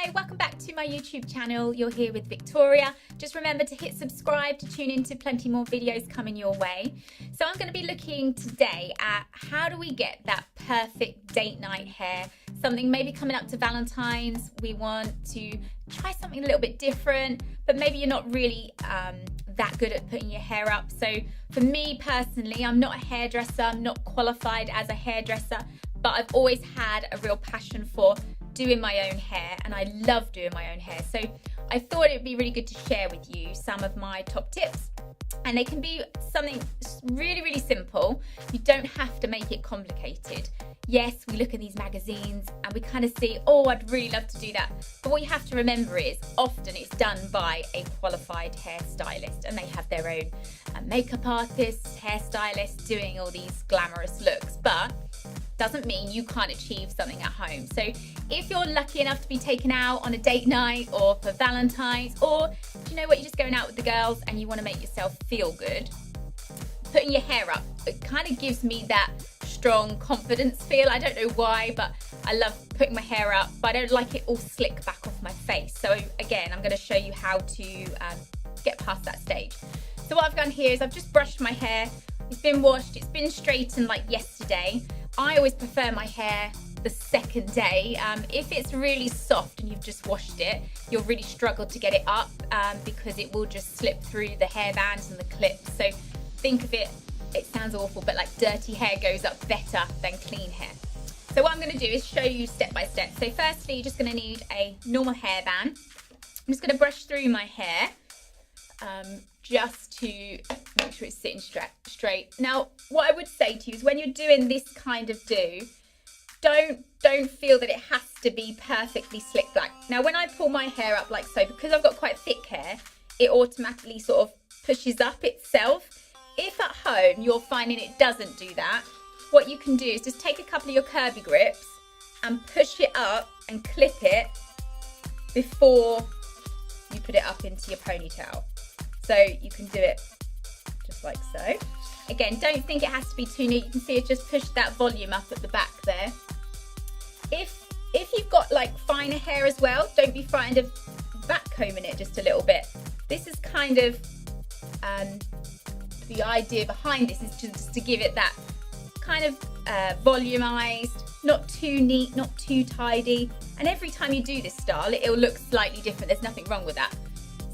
Hi, welcome back to my YouTube channel. You're here with Victoria. Just remember to hit subscribe to tune into plenty more videos coming your way. So I'm going to be looking today at how do we get that perfect date night hair. Something maybe coming up to Valentine's, we want to try something a little bit different, but maybe you're not really that good at putting your hair up. So for me personally, I'm not a hairdresser, I'm not qualified as a hairdresser, but I've always had a real passion for doing my own hair, and I love doing my own hair. So I thought it would be really good to share with you some of my top tips, and they can be something really, really simple. You don't have to make it complicated. Yes, we look at these magazines and we kind of see, oh, I'd really love to do that. But what you have to remember is often it's done by a qualified hairstylist, and they have their own makeup artists, hairstylists doing all these glamorous looks, but doesn't mean you can't achieve something at home. So if you're lucky enough to be taken out on a date night or for Valentine's, or do you know what, you're just going out with the girls and you want to make yourself feel good, putting your hair up, it kind of gives me that strong confidence feel. I don't know why, but I love putting my hair up, but I don't like it all slick back off my face. So again, I'm going to show you how to get past that stage. So what I've done here is I've just brushed my hair. It's been washed, it's been straightened like yesterday. I always prefer my hair the second day. If it's really soft and you've just washed it, you'll really struggle to get it up because it will just slip through the hairbands and the clips. So think of it, it sounds awful, but like dirty hair goes up better than clean hair. So what I'm going to do is show you step by step. So firstly, you're just going to need a normal hairband. I'm just going to brush through my hair just to make sure it's sitting straight. Now, what I would say to you is when you're doing this kind of do, don't feel that it has to be perfectly slick back. Now, when I pull my hair up like so, because I've got quite thick hair, it automatically sort of pushes up itself. If at home you're finding it doesn't do that, what you can do is just take a couple of your curvy grips and push it up and clip it before you put it up into your ponytail. So you can do it just like so. Again, don't think it has to be too neat. You can see it just pushed that volume up at the back there. If you've got like finer hair as well, don't be frightened of back combing it just a little bit. This is kind of the idea behind this, is just to give it that kind of volumized, not too neat, not too tidy. And every time you do this style, it'll look slightly different. There's nothing wrong with that.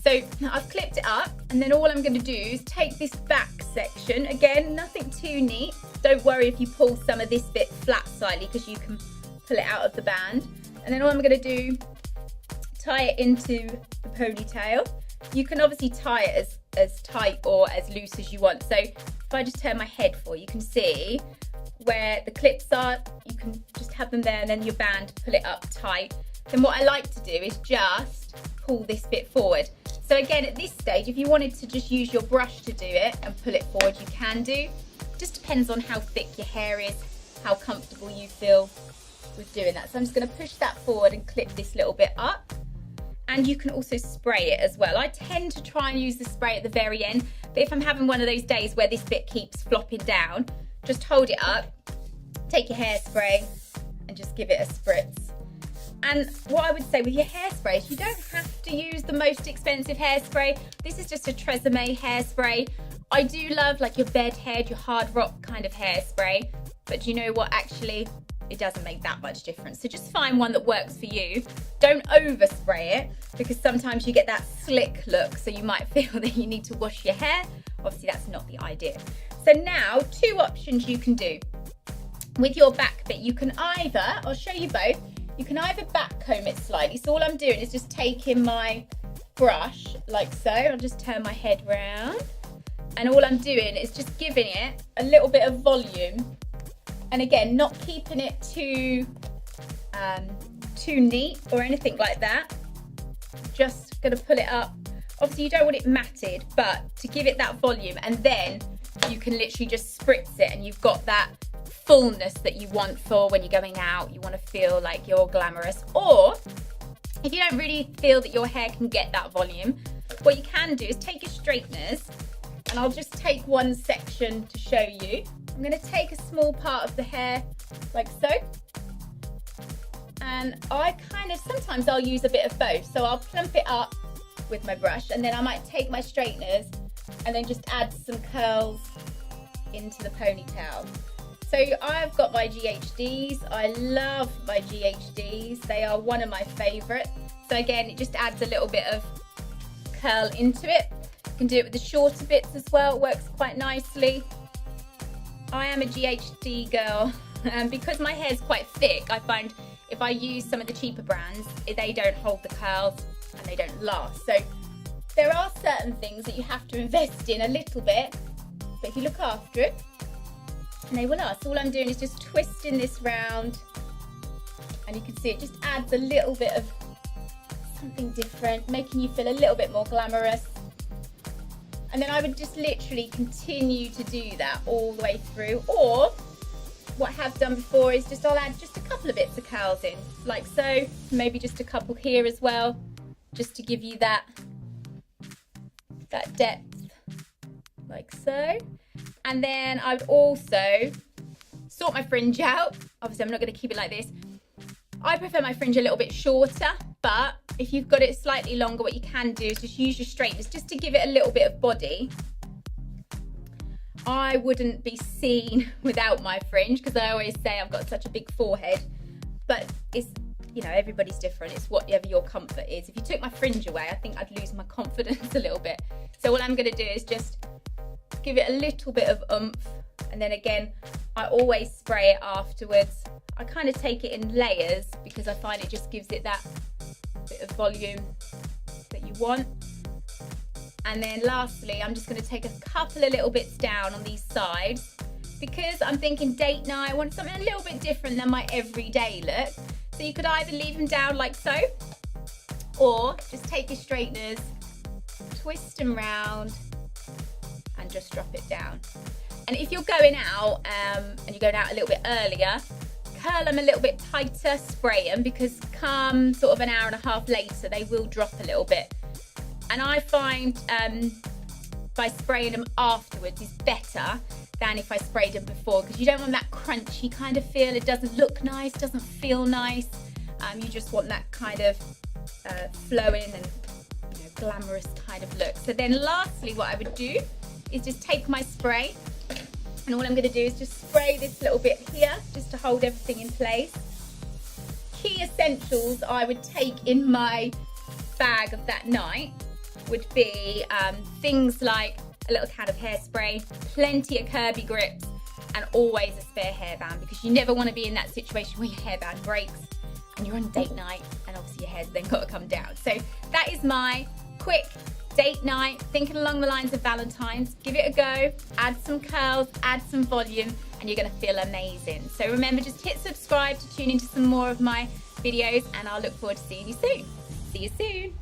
So I've clipped it up, and then all I'm going to do is take this back section. Again, nothing too neat. Don't worry if you pull some of this bit flat slightly, because you can pull it out of the band. And then all I'm going to do, tie it into the ponytail. You can obviously tie it as tight or as loose as you want. So if I just turn my head for you, can see where the clips are. You can just have them there, and then your band, pull it up tight. Then what I like to do is just pull this bit forward. So again, at this stage, if you wanted to just use your brush to do it and pull it forward, you can do. Just depends on how thick your hair is, how comfortable you feel with doing that. So I'm just going to push that forward and clip this little bit up. And you can also spray it as well. I tend to try and use the spray at the very end, but if I'm having one of those days where this bit keeps flopping down, just hold it up, take your hairspray and just give it a spritz. And what I would say with your hairsprays, you don't have to use the most expensive hairspray. This is just a Tresemme hairspray. I do love like your bedhead, your hard rock kind of hairspray, but you know what, actually it doesn't make that much difference. So just find one that works for you. Don't overspray it, because sometimes you get that slick look, so you might feel that you need to wash your hair. Obviously that's not the idea. So now, two options you can do. With your back bit, you can either, I'll show you both, you can either back comb it slightly. So all I'm doing is just taking my brush like so. I'll just turn my head round, and all I'm doing is just giving it a little bit of volume. And again, not keeping it too neat or anything like that. Just gonna pull it up. Obviously you don't want it matted, but to give it that volume, and then you can literally just spritz it, and you've got that fullness that you want for when you're going out. You want to feel like you're glamorous. Or if you don't really feel that your hair can get that volume, what you can do is take your straighteners, and I'll just take one section to show you. I'm going to take a small part of the hair like so, And sometimes I'll use a bit of both. So I'll plump it up with my brush, and then I might take my straighteners and then just add some curls into the ponytail. So I've got my GHDs. I love my GHDs. They are one of my favourite. So again, it just adds a little bit of curl into it. You can do it with the shorter bits as well. It works quite nicely. I am a GHD girl, and because my hair's quite thick, I find if I use some of the cheaper brands, they don't hold the curls and they don't last. So there are certain things that you have to invest in a little bit, but if you look after it, and they will last. So all I'm doing is just twisting this round, and you can see it just adds a little bit of something different, making you feel a little bit more glamorous. And then I would just literally continue to do that all the way through. Or what I have done before is I'll add just a couple of bits of curls in, like so, maybe just a couple here as well, just to give you that depth, like so. And then I would also sort my fringe out. Obviously I'm not going to keep it like this. I prefer my fringe a little bit shorter, but if you've got it slightly longer, what you can do is just use your straighteners just to give it a little bit of body. I wouldn't be seen without my fringe, because I always say I've got such a big forehead, but it's, you know, everybody's different. It's whatever your comfort is. If you took my fringe away, I think I'd lose my confidence a little bit. So what I'm going to do is just give it a little bit of oomph, and then again, I always spray it afterwards. I kind of take it in layers because I find it just gives it that bit of volume that you want. And then lastly, I'm just going to take a couple of little bits down on these sides, because I'm thinking date night, I want something a little bit different than my everyday look. So you could either leave them down like so, or just take your straighteners, twist them round, and just drop it down. And if you're going out and you're going out a little bit earlier, curl them a little bit tighter, spray them, because come sort of an hour and a half later, they will drop a little bit. And I find by spraying them afterwards is better than if I sprayed them before, because you don't want that crunchy kind of feel. It doesn't look nice, doesn't feel nice. You just want that kind of flowing and, you know, glamorous kind of look. So then lastly, what I would do is just take my spray, and all I'm going to do is just spray this little bit here just to hold everything in place. Key essentials I would take in my bag of that night would be things like a little can of hairspray, plenty of curby grips, and always a spare hairband, because you never want to be in that situation where your hairband breaks and you're on date night and obviously your hair's then got to come down. So that is my quick date night, thinking along the lines of Valentine's. Give it a go, add some curls, add some volume, and you're going to feel amazing. So remember, just hit subscribe to tune into some more of my videos, and I'll look forward to seeing you soon. See you soon.